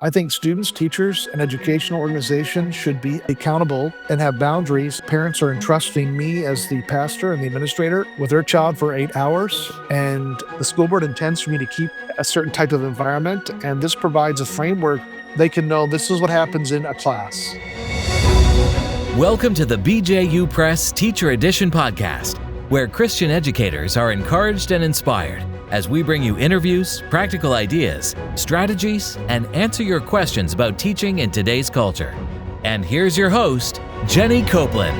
I think students, teachers, and educational organizations should be accountable and have boundaries. Parents are entrusting me as the pastor and the administrator with their child for 8 hours, and the school board intends for me to keep a certain type of environment, and this provides a framework. They can know this is what happens in a class. Welcome to the BJU Press Teacher Edition podcast, where Christian educators are encouraged and inspired as we bring you interviews, practical ideas, strategies, and answer your questions about teaching in today's culture. And here's your host, Jenny Copeland.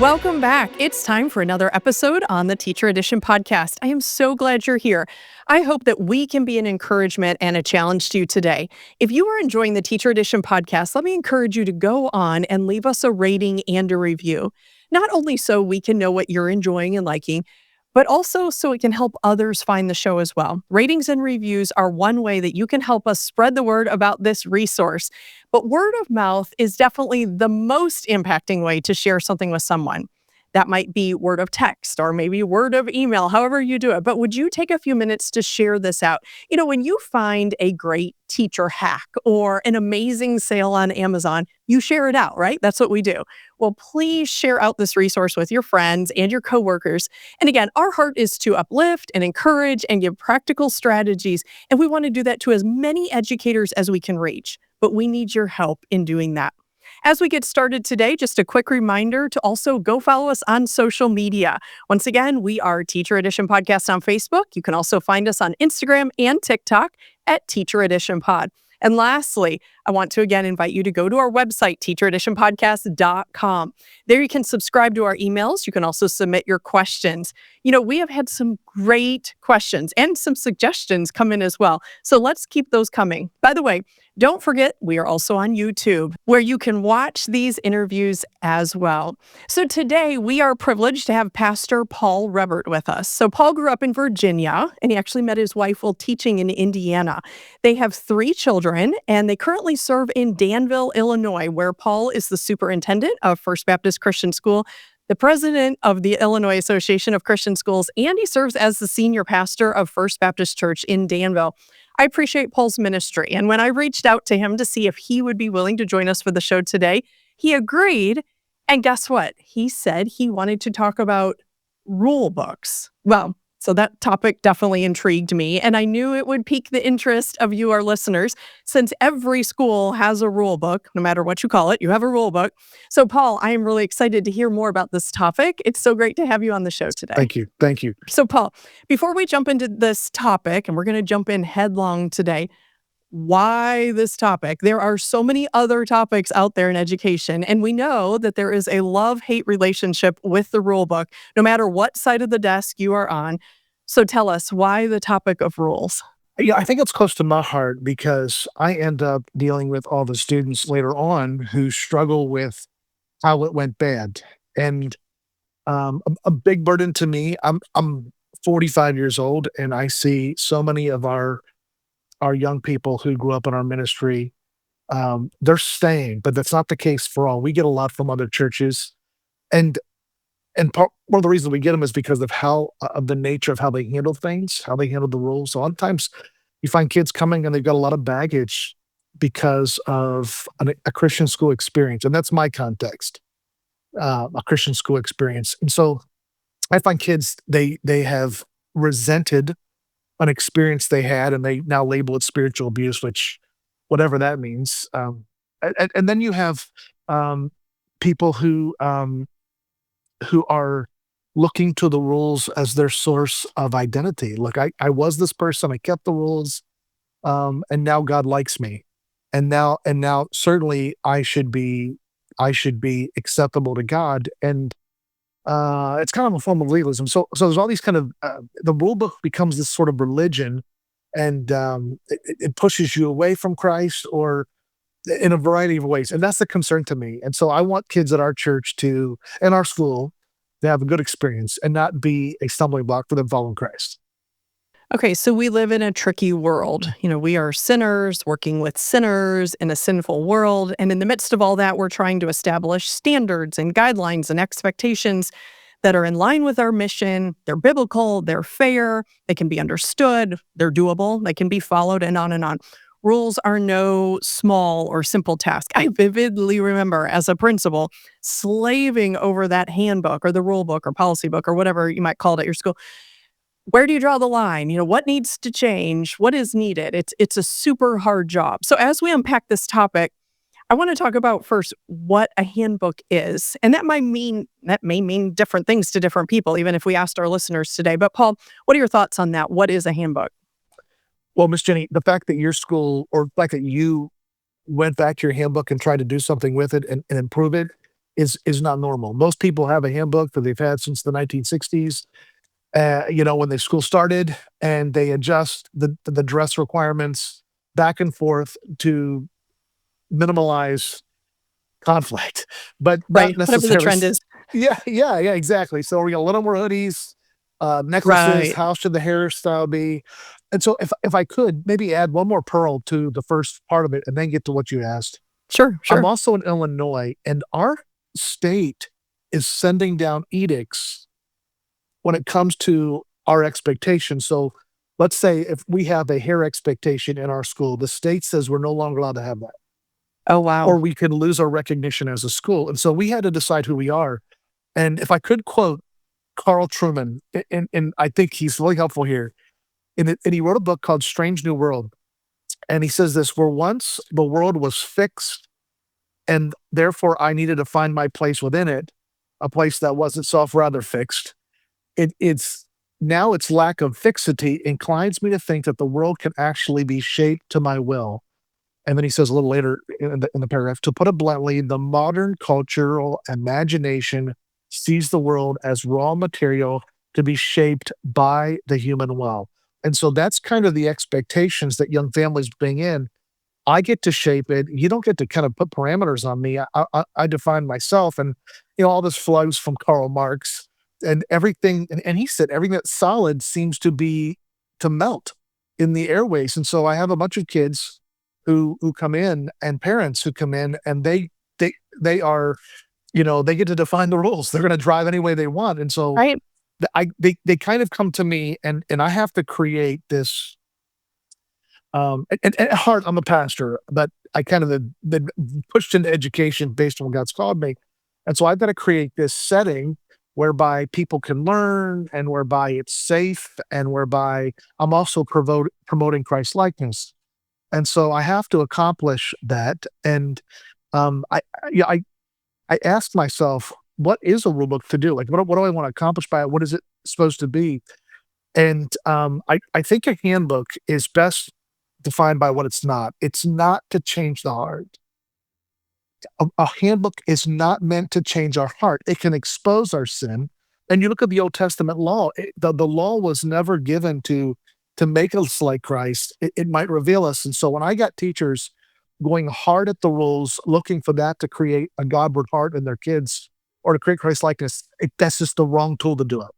Welcome back. It's time for another episode on the Teacher Edition podcast. I am so glad you're here. I hope that we can be an encouragement and a challenge to you today. If you are enjoying the Teacher Edition podcast, let me encourage you to go on and leave us a rating and a review. Not only so we can know what you're enjoying and liking, but also so it can help others find the show as well. Ratings and reviews are one way that you can help us spread the word about this resource. But word of mouth is definitely the most impacting way to share something with someone. That might be word of text or maybe word of email, however you do it. But would you take a few minutes to share this out? You know, when you find a great teacher hack or an amazing sale on Amazon, you share it out, right? That's what we do. Well, please share out this resource with your friends and your coworkers. And again, our heart is to uplift and encourage and give practical strategies. And we want to do that to as many educators as we can reach. But we need your help in doing that. As we get started today, just a quick reminder to also go follow us on social media. Once again, we are Teacher Edition Podcast on Facebook. You can also find us on Instagram and TikTok at Teacher Edition Pod. And lastly, I want to again invite you to go to our website, teachereditionpodcast.com. There you can subscribe to our emails. You can also submit your questions. You know, we have had some great questions and some suggestions come in as well. So let's keep those coming. By the way, don't forget, we are also on YouTube, where you can watch these interviews as well. So today, we are privileged to have Pastor Paul Rebert with us. So Paul grew up in Virginia, and he actually met his wife while teaching in Indiana. They have 3 children, and they currently serve in Danville, Illinois, where Paul is the superintendent of First Baptist Christian School, the president of the Illinois Association of Christian Schools, and he serves as the senior pastor of First Baptist Church in Danville. I appreciate Paul's ministry, and when I reached out to him to see if he would be willing to join us for the show today, he agreed, and guess what? He said he wanted to talk about rule books. Well, so that topic definitely intrigued me, and I knew it would pique the interest of you, our listeners, since every school has a rule book. No matter what you call it, you have a rule book. So, Paul, I am really excited to hear more about this topic. It's so great to have you on the show today. Thank you. Thank you. So, Paul, before we jump into this topic, and we're going to jump in headlong today, why this topic? There are so many other topics out there in education, and we know that there is a love-hate relationship with the rule book, no matter what side of the desk you are on. So tell us, why the topic of rules? Yeah, I think it's close to my heart because I end up dealing with all the students later on who struggle with how it went bad. And a big burden to me, I'm 45 years old, and I see so many of our young people who grew up in our ministry, they're staying, but that's not the case for all. We get a lot from other churches, and one of the reasons we get them is because of of the nature of how they handle things, how they handle the rules. So a lot of times you find kids coming and they've got a lot of baggage because of a Christian school experience, and that's my context, a Christian school experience. And so I find kids, they have resented an experience they had, and they now label it spiritual abuse, which whatever that means. And then you have people who are looking to the rules as their source of identity. Look, I was this person, I kept the rules, and now God likes me, and now certainly I should be acceptable to God, and it's kind of a form of legalism. So there's all these kind of the rule book becomes this sort of religion, and it pushes you away from Christ, or in a variety of ways. And that's the concern to me. And so I want kids at our church and our school to have a good experience and not be a stumbling block for them following Christ. Okay, so we live in a tricky world. You know, we are sinners working with sinners in a sinful world. And in the midst of all that, we're trying to establish standards and guidelines and expectations that are in line with our mission. They're biblical, they're fair, they can be understood, they're doable, they can be followed, and on and on. Rules are no small or simple task. I vividly remember as a principal slaving over that handbook or the rule book or policy book or whatever you might call it at your school. Where do you draw the line? What needs to change? What is needed? It's a super hard job. So as we unpack this topic, I want to talk about first what a handbook is. And that may mean different things to different people, even if we asked our listeners today. But Paul, what are your thoughts on that? What is a handbook? Well, Miss Jenny, the fact that your school or the fact that you went back to your handbook and tried to do something with it and improve it is not normal. Most people have a handbook that they've had since the 1960s. When the school started, and they adjust the dress requirements back and forth to minimalize conflict, but not Right. Whatever the necessarily. trend is. Yeah, exactly. So we got a little more hoodies, necklaces. Right. How should the hairstyle be? And so, if I could maybe add one more pearl to the first part of it, and then get to what you asked. Sure, I'm sure. also in Illinois, and our state is sending down edicts when it comes to our expectations. So let's say if we have a hair expectation in our school, the state says we're no longer allowed to have that, Oh, or wow. we can lose our recognition as a school. And so we had to decide who we are. And if I could quote Carl Truman, and I think he's really helpful here, and he wrote a book called Strange New World. And he says this: where once the world was fixed, and therefore I needed to find my place within it, a place that was itself rather fixed. It's now its lack of fixity inclines me to think that the world can actually be shaped to my will. And then he says a little later in the paragraph, to put it bluntly, the modern cultural imagination sees the world as raw material to be shaped by the human will. And so that's kind of the expectations that young families bring in. I get to shape it. You don't get to kind of put parameters on me. I define myself, and all this flows from Karl Marx and everything. And he said everything that's solid seems to melt in the airways. And so I have a bunch of kids who come in, and parents who come in, and they are, they get to define the rules. They're going to drive any way they want. And so Right. they kind of come to me, and I have to create this. And at heart, I'm a pastor, but I kind of been pushed into education based on what God's called me. And so I've got to create this setting whereby people can learn, and whereby it's safe, and whereby I'm also promoting Christ likeness. And so I have to accomplish that. And I asked myself, what is a rule book to do? Like, what do I want to accomplish by it? What is it supposed to be? And I think a handbook is best defined by what it's not. It's not to change the heart. A handbook is not meant to change our heart. It can expose our sin. And you look at the Old Testament law, the law was never given to make us like Christ. It might reveal us. And so when I got teachers going hard at the rules, looking for that to create a Godward heart in their kids or to create Christ likeness, that's just the wrong tool to do it.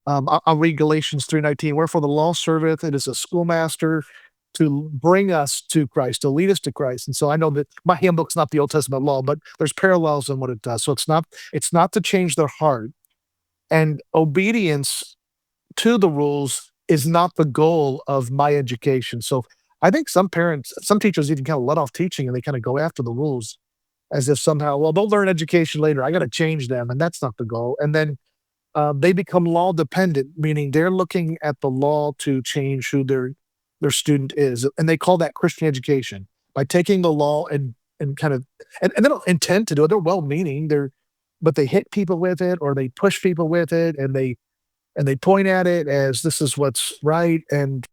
I'll read Galatians 3:19. Wherefore the law serveth, it is a schoolmaster to bring us to Christ, to lead us to Christ. And so I know that my handbook's not the Old Testament law, but there's parallels in what it does. So it's not to change their heart. And obedience to the rules is not the goal of my education. So I think some teachers even kind of let off teaching, and they kind of go after the rules as if somehow, well, they'll learn education later. I got to change them. And that's not the goal. And then they become law dependent, meaning they're looking at the law to change who their student is. And they call that Christian education, by taking the law and kind of, and they don't intend to do it. They're well-meaning, but they hit people with it, or they push people with it, and they point at it as this is what's right. And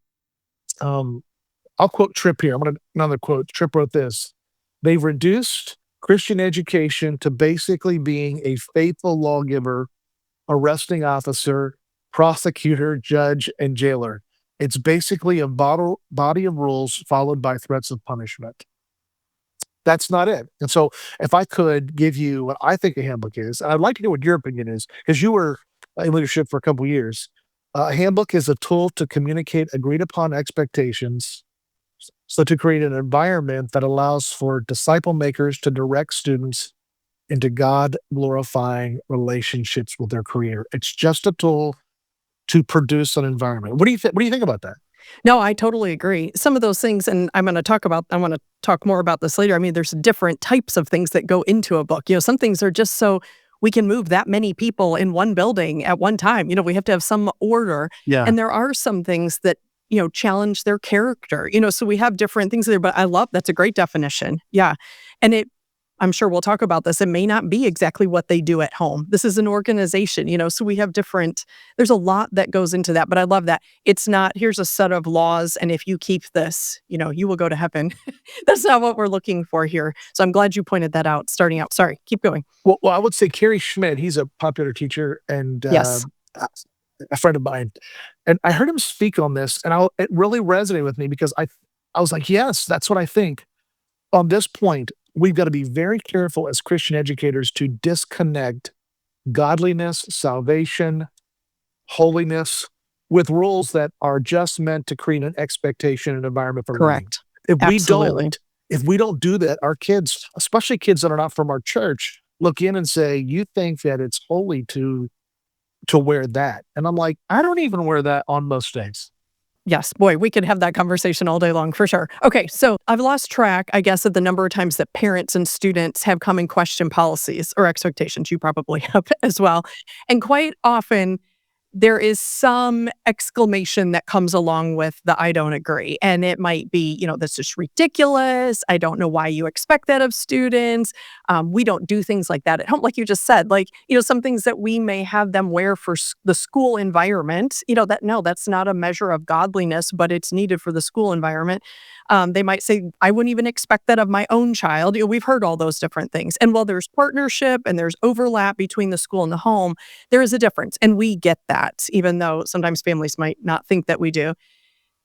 I'll quote Tripp here. Another quote. Tripp wrote this: they've reduced Christian education to basically being a faithful lawgiver, arresting officer, prosecutor, judge, and jailer. It's basically a body of rules followed by threats of punishment. That's not it. And so if I could give you what I think a handbook is, and I'd like to know what your opinion is, because you were in leadership for a couple of years. A handbook is a tool to communicate agreed upon expectations, so to create an environment that allows for disciple makers to direct students into God glorifying relationships with their creator. It's just a tool to produce an environment. What do you think about that? No, I totally agree. Some of those things, and I want to talk more about this later. I mean, there's different types of things that go into a book. Some things are just so we can move that many people in one building at one time. We have to have some order. Yeah. And there are some things that, challenge their character, so we have different things there, but I love that's a great definition. Yeah. And I'm sure we'll talk about this. It may not be exactly what they do at home. This is an organization, so we have there's a lot that goes into that, but I love that. It's not, here's a set of laws, and if you keep this, you will go to heaven. That's not what we're looking for here. So I'm glad you pointed that out starting out. Sorry, keep going. Well, I would say Kerry Schmidt, he's a popular teacher and Yes, a friend of mine. And I heard him speak on this, and it really resonated with me because I was like, yes, that's what I think. On this point, we've got to be very careful as Christian educators to disconnect godliness, salvation, holiness with rules that are just meant to create an expectation and environment for learning. correct. If we Absolutely. don't, if we don't do that, our kids, especially kids that are not from our church, look in and say, "You think that it's holy to wear that?" And I'm like, "I don't even wear that on most days." Yes, boy, we could have that conversation all day long for sure. Okay, so I've lost track, I guess, of the number of times that parents and students have come and questioned policies or expectations. You probably have as well. And quite often, there is some exclamation that comes along with the "I don't agree." And it might be, "This is ridiculous. I don't know why you expect that of students. We don't do things like that at home." Like you just said, like, some things that we may have them wear for the school environment, that's not a measure of godliness, but it's needed for the school environment. They might say, "I wouldn't even expect that of my own child." We've heard all those different things. And while there's partnership and there's overlap between the school and the home, there is a difference. And we get that, even though sometimes families might not think that we do.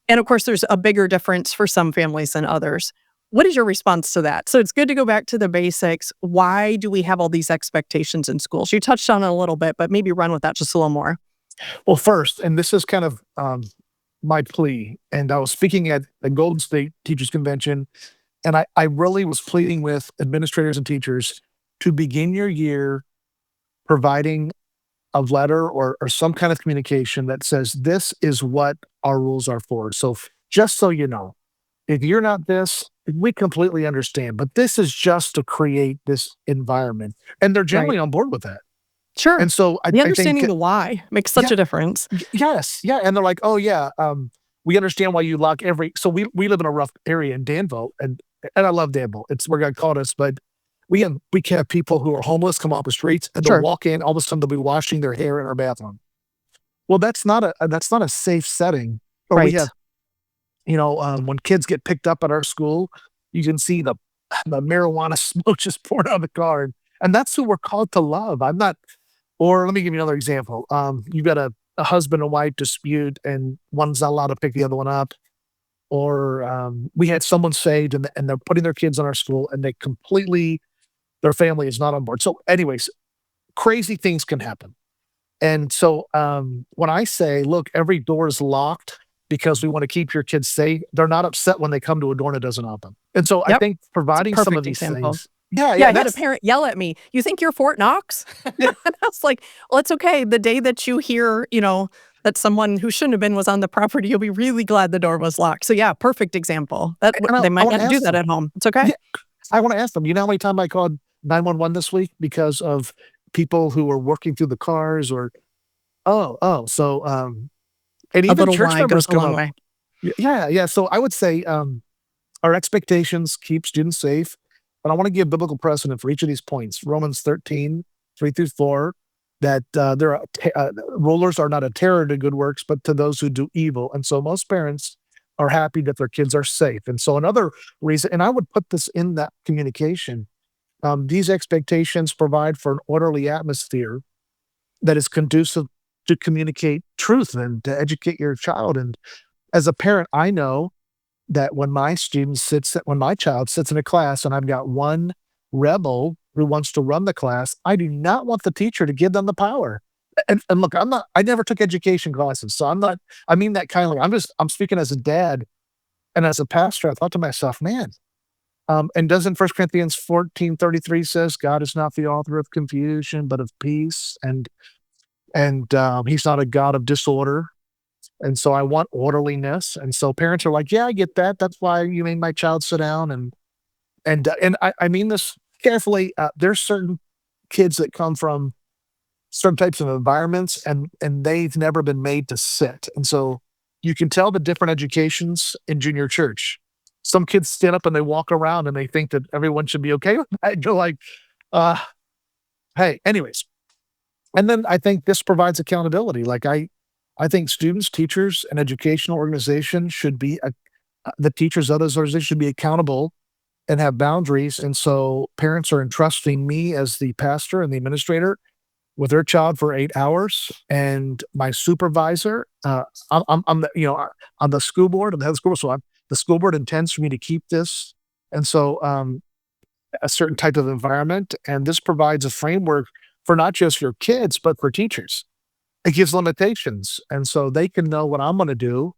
And of course, there's a bigger difference for some families than others. What is your response to that? So it's good to go back to the basics. Why do we have all these expectations in schools? You touched on it a little bit, but maybe run with that just a little more. Well, first, and this is kind of my plea, and I was speaking at the Golden State Teachers Convention, and I really was pleading with administrators and teachers to begin your year providing a letter or some kind of communication that says, this is what our rules are for. So just so you know, if you're not this, we completely understand, but this is just to create this environment. And they're Right. generally on board with that. Sure. And so The I think understanding the why makes such yeah, a difference. yes, yeah, and they're like, "Oh, yeah, we understand why you lock every." So we live in a rough area in Danville, and I love Danville. It's where God called us, but we can have people who are homeless come off the streets, and they'll Sure. walk in, all of a sudden, they'll be washing their hair in our bathroom. Well, that's not a safe setting. Or we Right. have, when kids get picked up at our school, you can see the marijuana smoke just pouring out of the car, and that's who we're called to love. I'm not or let me give you another example. You've got a husband and wife dispute, and one's not allowed to pick the other one up. Or we had someone saved, and they're putting their kids on our school, and their family is not on board. So, anyways, crazy things can happen. And so, when I say, "Look, every door is locked because we want to keep your kids safe," they're not upset when they come to a door and it doesn't open. And so, I Yep. think It's a providing some of perfect these example. things, yeah, Yeah, yeah, I had a that's parent yell at me, "You think you're Fort Knox?" yeah, And I was like, "Well, it's okay. The day that you hear, that someone who shouldn't have been was on the property, you'll be really glad the door was locked." So yeah, perfect example. and They I might want to not do ask that them. at home. It's okay. Yeah, I want to ask them. You know how many times I called 911 this week because of people who were working through the cars or so and A even little church why members goes a come long up. way. Yeah, yeah. So I would say our expectations keep students safe, but I want to give biblical precedent for each of these points. Romans 13:3-4, that rulers are not a terror to good works, but to those who do evil. And so most parents are happy that their kids are safe. And so another reason, and I would put this in that communication, these expectations provide for an orderly atmosphere that is conducive to communicate truth and to educate your child. And as a parent, I know that when my child sits in a class and I've got one rebel who wants to run the class, I do not want the teacher to give them the power. And look, I never took education classes, so I mean that kindly. I'm speaking as a dad and as a pastor. I thought to myself, man, And doesn't 1 Corinthians 14:33 says God is not the author of confusion, but of peace, and he's not a God of disorder. And so I want orderliness. And so parents are like, yeah, I get that. That's why you made my child sit down. And I mean this carefully. There's certain kids that come from certain types of environments, and they've never been made to sit. And so you can tell the different educations in junior church. Some kids stand up and they walk around and they think that everyone should be okay with that. You're like, uh, hey, anyways. And then I think this provides accountability. Like I think students, teachers, and educational organizations should be the teachers of those organizations should be accountable and have boundaries. And so parents are entrusting me as the pastor and the administrator with their child for 8 hours, and my supervisor. I'm the on the school board. I'm the head of the school board, so the school board intends for me to keep this, and so a certain type of environment, and this provides a framework for not just your kids but for teachers. It gives limitations, and so they can know what I'm going to do,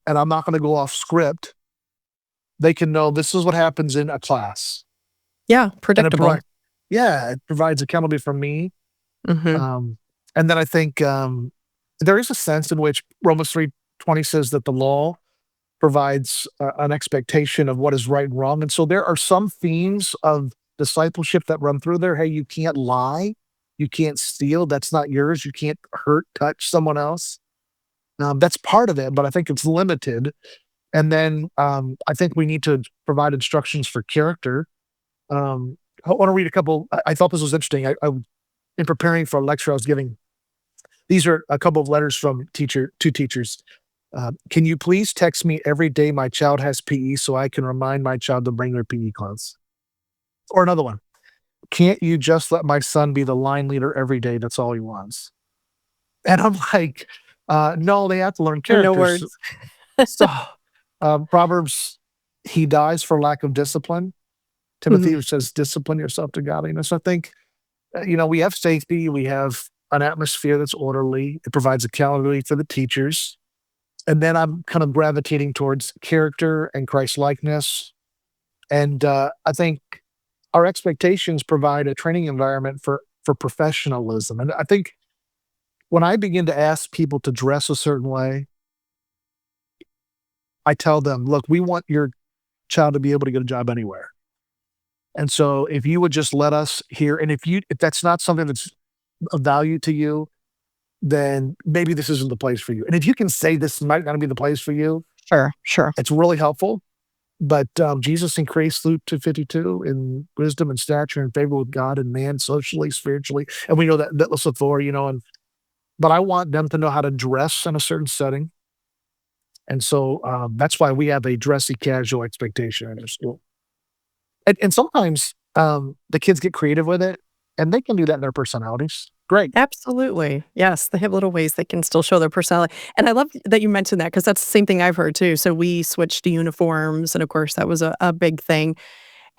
and I'm not going to go off script. They can know this is what happens in a class, Yeah, and predictable. it provides accountability from me. Mhm. And then I think there is a sense in which Romans 3:20 says that the law provides an expectation of what is right and wrong. And so there are some themes of discipleship that run through there. Hey, you can't lie. You can't steal. That's not yours. You can't hurt, touch someone else. That's part of it, but I think it's limited. And then I think we need to provide instructions for character. I want to read a couple. I thought this was interesting. In preparing for a lecture I was giving, these are a couple of letters from two teachers. Can you please text me every day my child has PE so I can remind my child to bring their PE clothes? Or another one. Can't you just let my son be the line leader every day? That's all he wants. And I'm like, no, they have to learn No characters. words. So, Proverbs, he dies for lack of discipline. Timothy Mhm. says, discipline yourself to godliness. I think, we have safety, we have an atmosphere that's orderly, it provides accountability for the teachers. And then I'm kind of gravitating towards character and Christ likeness. And I think our expectations provide a training environment for professionalism. And I think when I begin to ask people to dress a certain way, I tell them, look, we want your child to be able to get a job anywhere. And so if you would just let us here, and if that's not something that's of value to you, then maybe this isn't the place for you. And if you can say this might not be the place for you, Sure, sure. it's really helpful. But Jesus increased Luke 2:52 in wisdom and stature and favor with God and man, socially, spiritually. And we know that lists of four, but I want them to know how to dress in a certain setting. And so that's why we have a dressy casual expectation in our school. And sometimes the kids get creative with it, and they can do that in their personalities. Great. Absolutely. Yes, they have little ways they can still show their personality. And I love that you mentioned that because that's the same thing I've heard too. So we switched to uniforms, and of course, that was a big thing.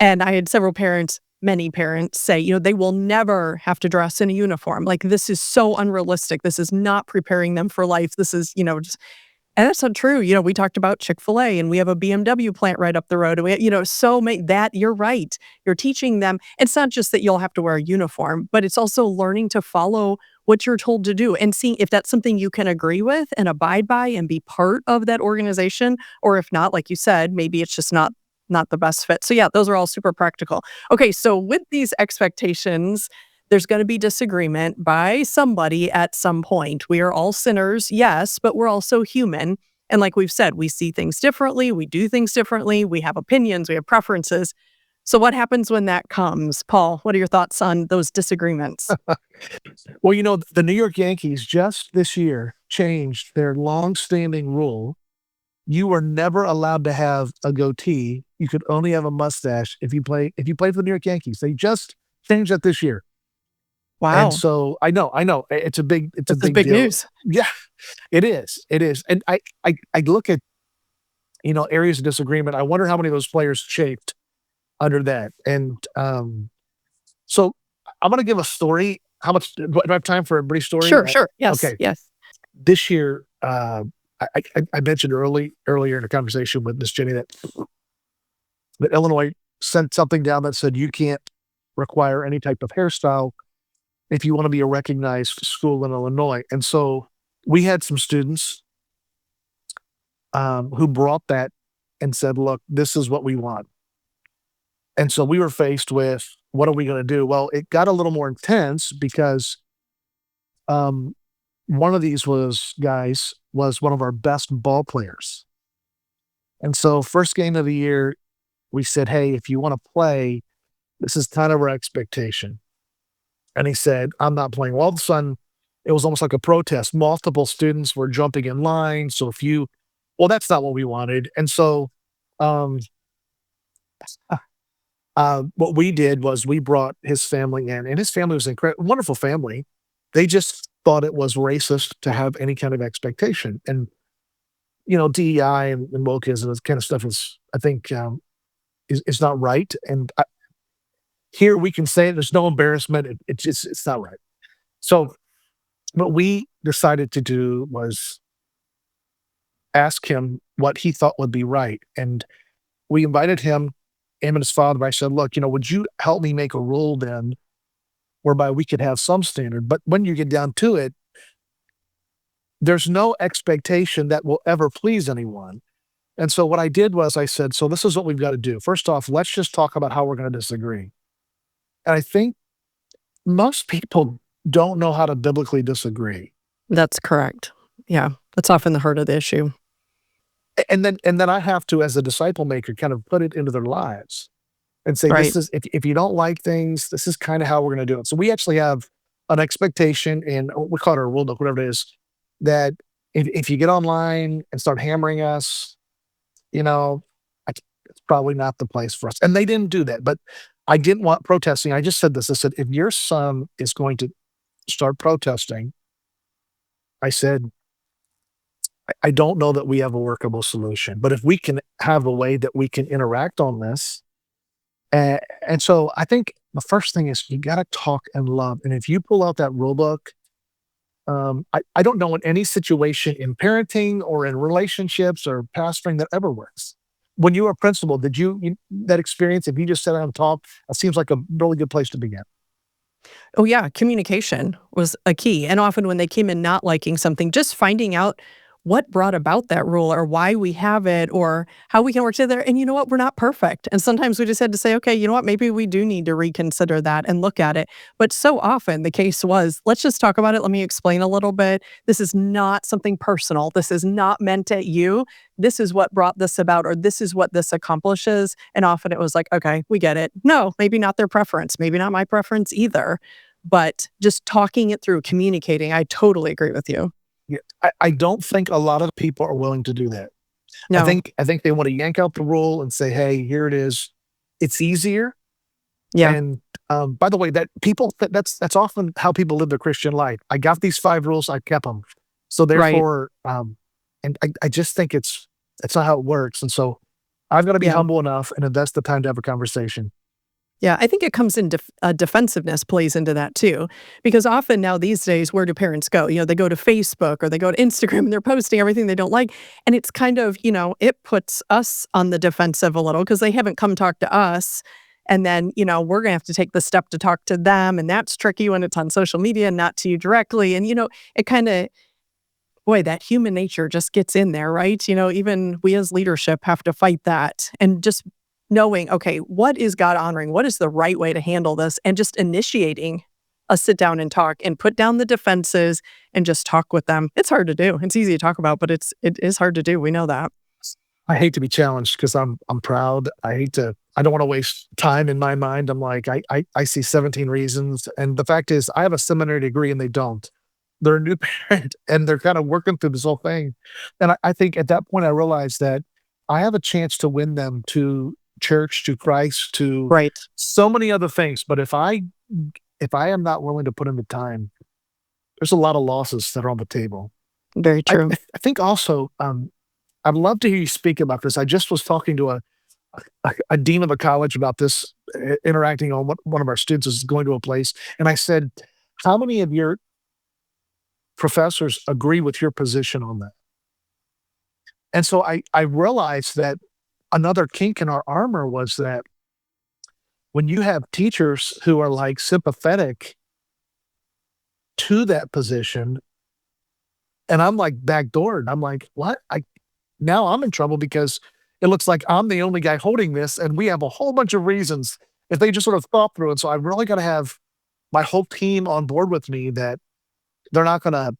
And I had several parents, many parents say, they will never have to dress in a uniform. Like, this is so unrealistic. This is not preparing them for life. This is, just and that's not true. We talked about Chick-fil-A, and we have a BMW plant right up the road. We, so many that you're right. You're teaching them. It's not just that you'll have to wear a uniform, but it's also learning to follow what you're told to do and seeing if that's something you can agree with and abide by and be part of that organization, or if not, like you said, maybe it's just not the best fit. So yeah, those are all super practical. Okay, so with these expectations, there's going to be disagreement by somebody at some point. We are all sinners, yes, but we're also human. And like we've said, we see things differently, we do things differently, we have opinions, we have preferences. So what happens when that comes? Paul, what are your thoughts on those disagreements? Well, the New York Yankees just this year changed their long-standing rule. You were never allowed to have a goatee. You could only have a mustache if you played for the New York Yankees. They just changed that this year. And Wow, so I know, it's a this is big big deal. news. Yeah, it is. And I look at, areas of disagreement. I wonder how many of those players shaped under that. And, so I'm gonna give a story. How much do I have time for a brief story? Sure, sure. Yes, Okay. yes. This year, I mentioned earlier in a conversation with Miss Jenny that that Illinois sent something down that said you can't require any type of hairstyle if you want to be a recognized school in Illinois. And so we had some students who brought that and said, look, this is what we want. And so we were faced with, what are we going to do? Well, it got a little more intense because um, one of these guys was one of our best ball players. And so first game of the year, we said, hey, if you want to play, this is kind of our expectation. And he said, I'm not playing. Well, all of a sudden, it was almost like a protest. Multiple students were jumping in line. So well, that's not what we wanted. And so um, what we did was we brought his family in, and his family was wonderful family. They just thought it was racist to have any kind of expectation. And, DEI and wokeism and this kind of stuff is, I think, is not right. And here we can say there's no embarrassment. It's not right. So what we decided to do was ask him what he thought would be right. And we invited him and his father. I said, look, would you help me make a rule then whereby we could have some standard? But when you get down to it, there's no expectation that will ever please anyone. And so what I did was I said, so this is what we've got to do. First off, let's just talk about how we're going to disagree. And I think most people don't know how to biblically disagree. That's correct. Yeah, that's often the heart of the issue. And then I have to, as a disciple maker, kind of put it into their lives and say, Right. this is, if you don't like things, this is kind of how we're going to do it. So we actually have an expectation, and we call it our rule book, whatever it is, that if you get online and start hammering us, it's probably not the place for us. And they didn't do that, but I didn't want protesting. I just said this. I said, if your son is going to start protesting, I said, I don't know that we have a workable solution, but if we can have a way that we can interact on this. And so I think the first thing is you got to talk and love. And if you pull out that rule book, I don't know in any situation in parenting or in relationships or pastoring that ever works. When you were a principal, did that experience, if you just sat down and talked, it seems like a really good place to begin. Oh, yeah, communication was a key, and often when they came in not liking something, just finding out what brought about that rule or why we have it or how we can work together, and you know what? We're not perfect, and sometimes we just had to say, "Okay, you know what? Maybe we do need to reconsider that and look at it," but so often the case was, "Let's just talk about it, let me explain a little bit. This is not something personal. This is not meant at you. This is what brought this about, or this is what this accomplishes," and often it was like, "Okay, we get it. No, maybe not their preference, maybe not my preference either." But just talking it through, communicating, I totally agree with you. Yeah, I don't think a lot of people are willing to do that. I No. think I think they want to yank out the rule and say, "Hey, here it is." It's easier. Yeah, And by the way, that's often how people live their Christian life. I got these 5 rules, I kept them. So right. therefore, and I just think that's not how it works. And so I've got to be Yeah. humble enough and invest the time to have a conversation. Yeah, I think it comes in defensiveness plays into that too, because often now these days, where do parents go? They go to Facebook or they go to Instagram and they're posting everything they don't like. And it's kind of, it puts us on the defensive a little because they haven't come talk to us. And then, we're going to have to take the step to talk to them. And that's tricky when it's on social media and not to you directly. And, it kind of, boy, that human nature just gets in there, right? Even we as leadership have to fight that and just knowing, okay, what is God honoring? What is the right way to handle this? And just initiating a sit down and talk and put down the defenses and just talk with them. It's hard to do. It's easy to talk about, but it is hard to do. We know that. I hate to be challenged because I'm proud. I don't want to waste time in my mind. I'm like, I see 17 reasons. And the fact is I have a seminary degree and they don't. They're a new parent and they're kind of working through this whole thing. And I think at that point I realized that I have a chance to win them to church, to Christ, to Right. so many other things. But if I am not willing to put in the time, there's a lot of losses that are on the table. Very I, true. I think also, I'd love to hear you speak about this. I just was talking to a dean of a college about this, interacting on what one of our students is going to a place. And I said, how many of your professors agree with your position on that? And so I realized that another kink in our armor was that when you have teachers who are like sympathetic to that position, and I'm like backdoored, I'm like, what? Now I'm in trouble because it looks like I'm the only guy holding this, and we have a whole bunch of reasons if they just sort of thought through it. So I've really got to have my whole team on board with me that they're not gonna,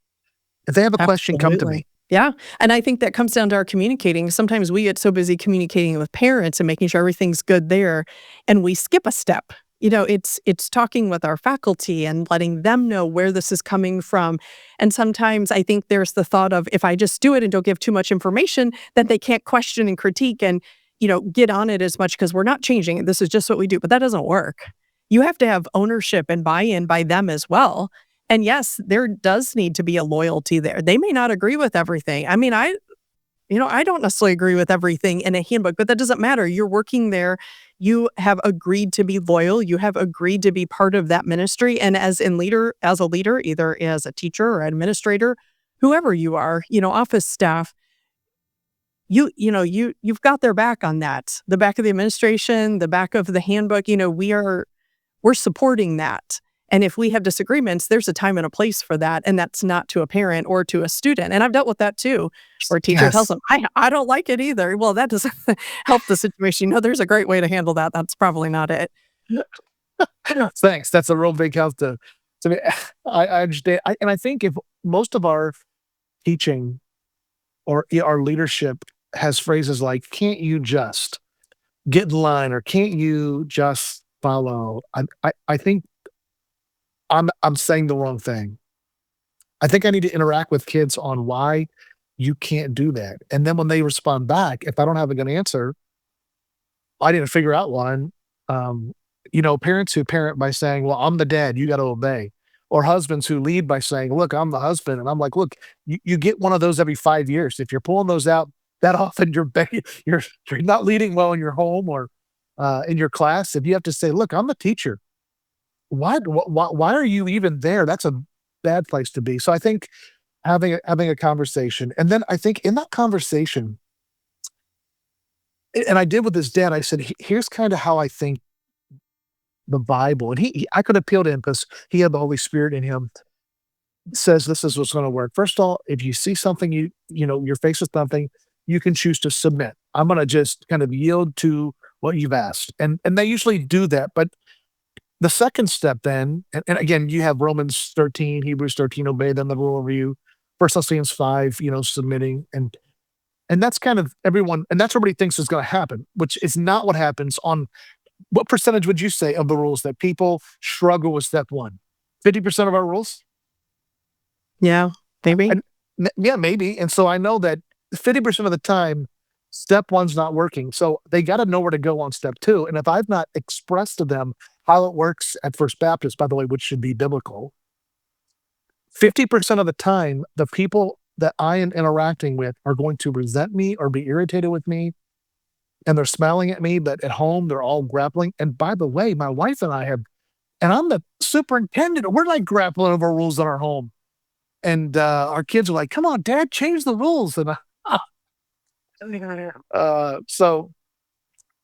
if they have a question, come to Absolutely. me. Yeah, and I think that comes down to our communicating. Sometimes we get so busy communicating with parents and making sure everything's good there, and we skip a step. It's talking with our faculty and letting them know where this is coming from. And sometimes I think there's the thought of if I just do it and don't give too much information, that they can't question and critique and, get on it as much because we're not changing it. This is just what we do. But that doesn't work. You have to have ownership and buy-in by them as well. And yes, there does need to be a loyalty there. They may not agree with everything. I mean, I don't necessarily agree with everything in a handbook, but that doesn't matter. You're working there. You have agreed to be loyal. You have agreed to be part of that ministry. And as a leader, either as a teacher or administrator, whoever you are, office staff, you've got their back on that. The back of the administration, the back of the handbook, we're supporting that. And if we have disagreements, there's a time and a place for that. And that's not to a parent or to a student. And I've dealt with that too, where a teacher tells Yes. them, I don't like it either. Well, that doesn't help the situation. There's a great way to handle that. That's probably not it. Thanks. That's a real big help to me. I understand. And I think if most of our teaching or our leadership has phrases like, can't you just get in line or can't you just follow? I think I'm saying the wrong thing. I think I need to interact with kids on why you can't do that. And then when they respond back, if I don't have a good answer, I need to figure out one. Um, Parents who parent by saying, well, I'm the dad, you got to obey. Or husbands who lead by saying, look, I'm the husband. And I'm like, look, you get one of those every 5 years. If you're pulling those out that often, you're not leading well in your home or in your class. If you have to say, look, I'm the teacher. Why are you even there? That's a bad place to be. So I think having a conversation, and then I think in that conversation, and I did with his dad, I said, Here's kind of how I think the Bible," and I could appeal to him because he had the Holy Spirit in him, says this is what's going to work. First of all, if you see something, you're faced with something, you can choose to submit. I'm going to just kind of yield to what you've asked, and they usually do that, but the second step then, and again, you have Romans 13, Hebrews 13, obey them that rule over you. First Thessalonians 5, submitting, and that's kind of everyone, and that's what everybody thinks is going to happen, which is not what happens. On what percentage would you say of the rules that people struggle with step one? 50% of our rules? Yeah, maybe. And yeah, maybe. And so I know that 50% of the time, step one's not working. So they got to know where to go on step two. And if I've not expressed to them how it works at First Baptist, by the way, which should be biblical, 50% of the time, the people that I am interacting with are going to resent me or be irritated with me. And they're smiling at me, but at home, they're all grappling. And by the way, my wife and I and I'm the superintendent, we're like grappling over rules in our home. And our kids are like, come on, Dad, change the rules. And so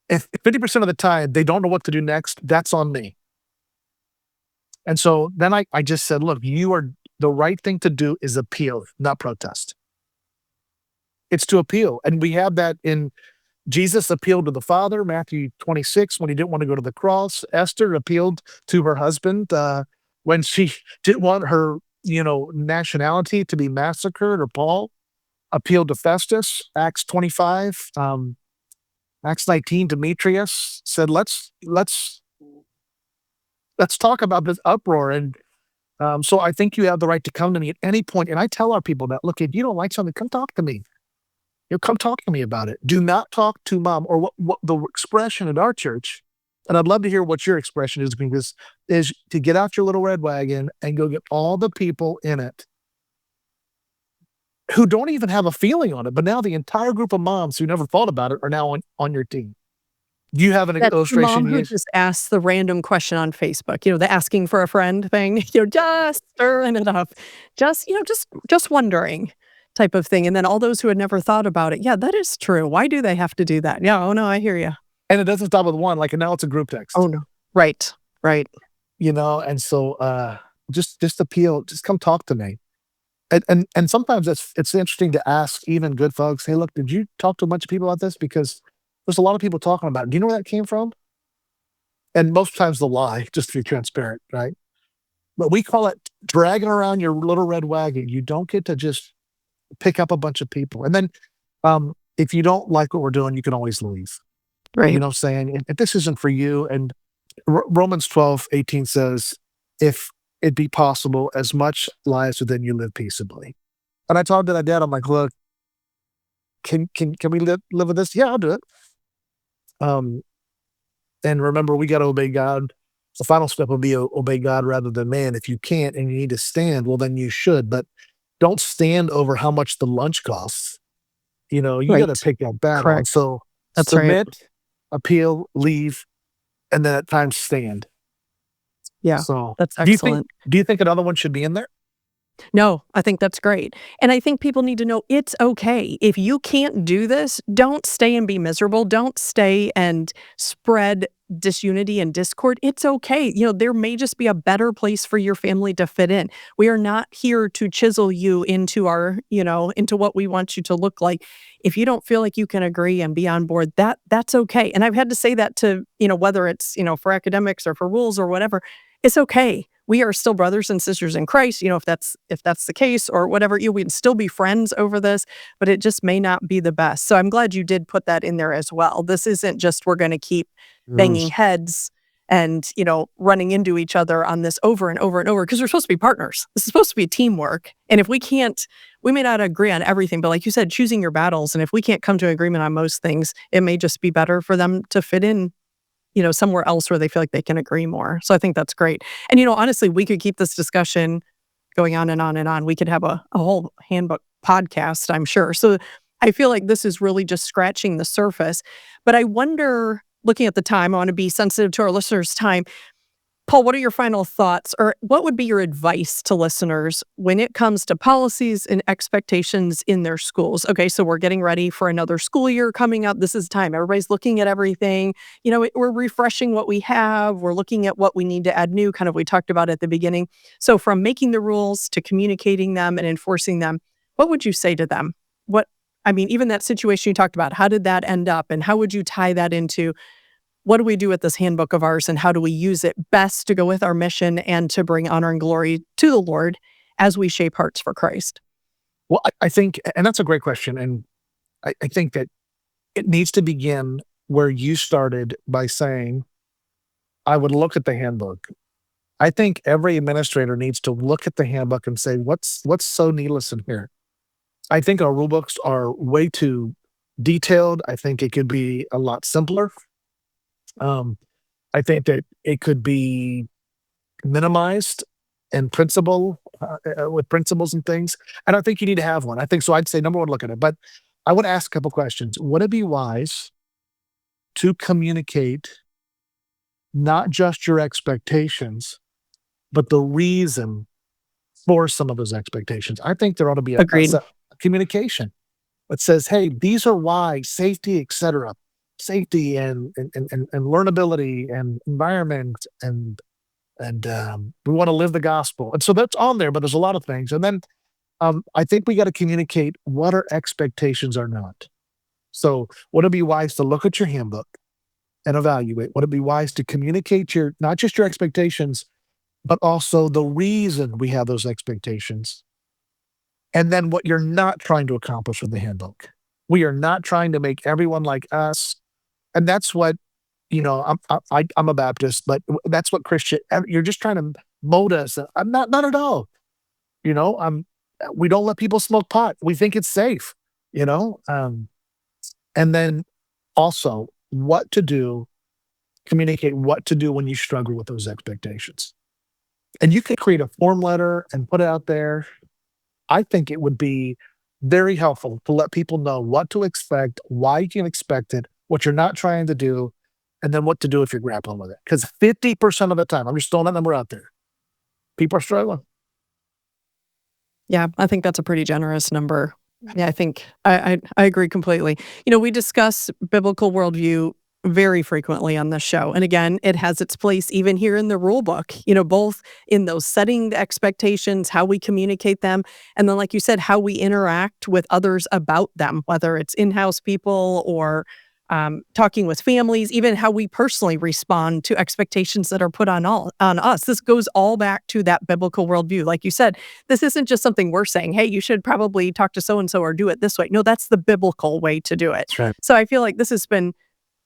if 50% of the time they don't know what to do next, that's on me. And so then I just said, look, the right thing to do is appeal, not protest. It's to appeal. And we have that in Jesus appealed to the Father, Matthew 26, when he didn't want to go to the cross. Esther appealed to her husband when she didn't want her, nationality to be massacred, or Paul appealed to Festus, Acts 25. Acts 19, Demetrius said, let's talk about this uproar. And so I think you have the right to come to me at any point. And I tell our people that, look, if you don't like something, come talk to me. Come talk to me about it. Do not talk to mom, or what the expression at our church, and I'd love to hear what your expression is, because is to get out your little red wagon and go get all the people in it who don't even have a feeling on it. But now the entire group of moms who never thought about it are now on your team. Do you have an That's the illustration? mom who just asks the random question on Facebook, the asking for a friend thing, just stirring it up. Just wondering. type of thing. And then all those who had never thought about it, yeah, that is true. Why do they have to do that? Yeah, oh no, I hear you. And it doesn't stop with one, like, and now it's a group Oh text, no. Right, right. and so, just appeal, just come talk to me. And sometimes it's interesting to ask even good folks, "Hey, look, did you talk to a bunch of people about this? Because there's a lot of people talking about it. Do you know where that came from?" And most times they'll lie, just to be transparent, right? But we call it dragging around your little red wagon. You don't get to just pick up a bunch of people. And then, if you don't like what we're doing, you can always leave. You Right. know what I'm saying? If this isn't for you, and Romans 12:18 says, "If it be possible, as much lies within you, live peaceably." And I talked to that dad. I'm like, "Look, can we live with this? Yeah, I'll do it." Um, and remember, we got to obey God. The final step will be obey God rather than man. If you can't and you need to stand, well, then you should. But don't stand over how much the lunch costs. You got to Right. pick that battle. And Correct. so That's right. submit, appeal, leave, and then at times stand. Yeah. So That's do you think excellent. do you think another one should be in there? No, I think that's great. And I think people need to know it's okay. If you can't do this, don't stay and be miserable. Don't stay and spread disunity and discord. It's okay. There may just be a better place for your family to fit in. We are not here to chisel you into into what we want you to look like. If you don't feel like you can agree and be on board, that's okay. And I've had to say that to, whether it's, for academics or for rules or whatever, it's okay. We are still brothers and sisters in Christ, if that's the case or whatever, we'd still be friends over this, but it just may not be the best. So I'm glad you did put that in there as well. This isn't just we're going to keep Mm. banging heads and, running into each other on this over and over and over because we're supposed to be partners. This is supposed to be teamwork. And if we may not agree on everything, but like you said, choosing your battles. And if we can't come to agreement on most things, it may just be better for them to fit in somewhere else where they feel like they can agree more. So I think that's great. And, honestly, we could keep this discussion going on and on and on. We could have a whole handbook podcast, I'm sure. So I feel like this is really just scratching the surface. But I wonder, looking at the time, I want to be sensitive to our listeners' time. Paul, what are your final thoughts, or what would be your advice to listeners when it comes to policies and expectations in their schools? Okay, so we're getting ready for another school year coming up. This is time. Everybody's looking at everything. We're refreshing what we have. We're looking at what we need to add new, kind of we talked about at the beginning. So from making the rules to communicating them and enforcing them, what would you say to them? Even that situation you talked about, how did that end up? And how would you tie that into what do we do with this handbook of ours and how do we use it best to go with our mission and to bring honor and glory to the Lord as we shape hearts for Christ? Well, I think, and that's a great question, and I think that it needs to begin where you started by saying, I would look at the handbook. I think every administrator needs to look at the handbook and say, what's so needless in here? I think our rule books are way too detailed. I think it could be a lot simpler. Um, I think that it could be minimized and with principles and things. And I think you need to have one. I think so. I'd say number one, look at it. But I would ask a couple questions. Would it be wise to communicate not just your expectations, but the reason for some of those expectations? I think there ought to be Agreed. a communication that says, "Hey, these are why safety, etc." Safety and learnability and environment and we want to live the gospel. And so that's on there, but there's a lot of things. And then I think we got to communicate what our expectations are not. So would it be wise to look at your handbook and evaluate? Would it be wise to communicate not just your expectations, but also the reason we have those expectations? And then what you're not trying to accomplish with the handbook. We are not trying to make everyone like us. And that's what, I'm a Baptist, but that's what you're just trying to mold us. I'm not at all. We don't let people smoke pot. We think it's safe, you know? And then also what to do, communicate what to do when you struggle with those expectations. And you could create a form letter and put it out there. I think it would be very helpful to let people know what to expect, why you can expect it, what you're not trying to do, and then what to do if you're grappling with it. Because 50% of the time, I'm just throwing that number out there, people are struggling. Yeah, I think that's a pretty generous number. Yeah, I think I agree completely. We discuss biblical worldview very frequently on this show. And again, it has its place even here in the rule book, both in those setting the expectations, how we communicate them, and then, like you said, how we interact with others about them, whether it's in-house people or talking with families, even how we personally respond to expectations that are put on us. This goes all back to that biblical worldview. Like you said, this isn't just something we're saying, hey, you should probably talk to so and so or do it this way. No, that's the biblical way to do it. That's right. So I feel like this has been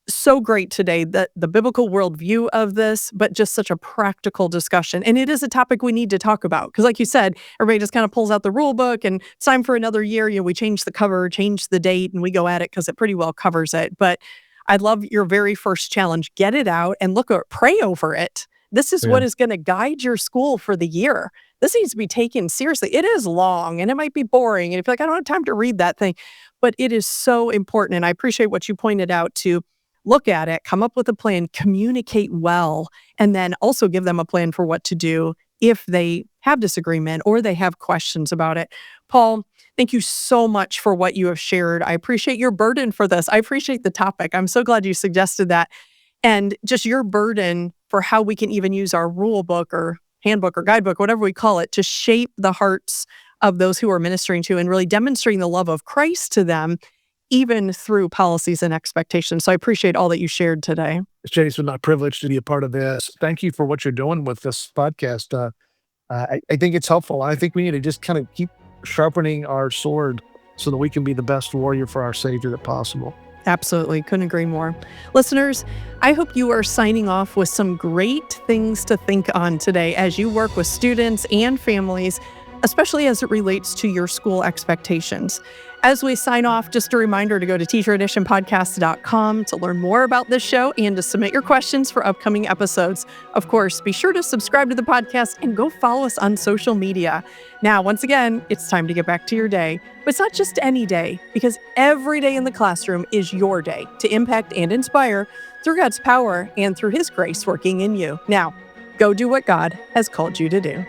so great today, that the biblical worldview of this, but just such a practical discussion. And it is a topic we need to talk about because, like you said, everybody just kind of pulls out the rule book and it's time for another year. We change the cover, change the date, and we go at it because it pretty well covers it. But I love your very first challenge. Get it out and pray over it. This is what Yeah. is going to guide your school for the year. This needs to be taken seriously. It is long and it might be boring. And if you're like, I don't have time to read that thing, but it is so important. And I appreciate what you pointed out to look at it, come up with a plan, communicate well, and then also give them a plan for what to do if they have disagreement or they have questions about it. Paul, thank you so much for what you have shared. I appreciate your burden for this. I appreciate the topic. I'm so glad you suggested that. And just your burden for how we can even use our rule book or handbook or guidebook, whatever we call it, to shape the hearts of those who are ministering to and really demonstrating the love of Christ to them, even through policies and expectations. So I appreciate all that you shared today. It's Jason, not privileged to be a part of this. Thank you for what you're doing with this podcast. I think it's helpful. I think we need to just kind of keep sharpening our sword so that we can be the best warrior for our Savior that possible. Absolutely. Couldn't agree more. Listeners, I hope you are signing off with some great things to think on today as you work with students and families, especially as it relates to your school expectations. As we sign off, just a reminder to go to teachereditionpodcast.com to learn more about this show and to submit your questions for upcoming episodes. Of course, be sure to subscribe to the podcast and go follow us on social media. Now, once again, it's time to get back to your day. But it's not just any day, because every day in the classroom is your day to impact and inspire through God's power and through His grace working in you. Now, go do what God has called you to do.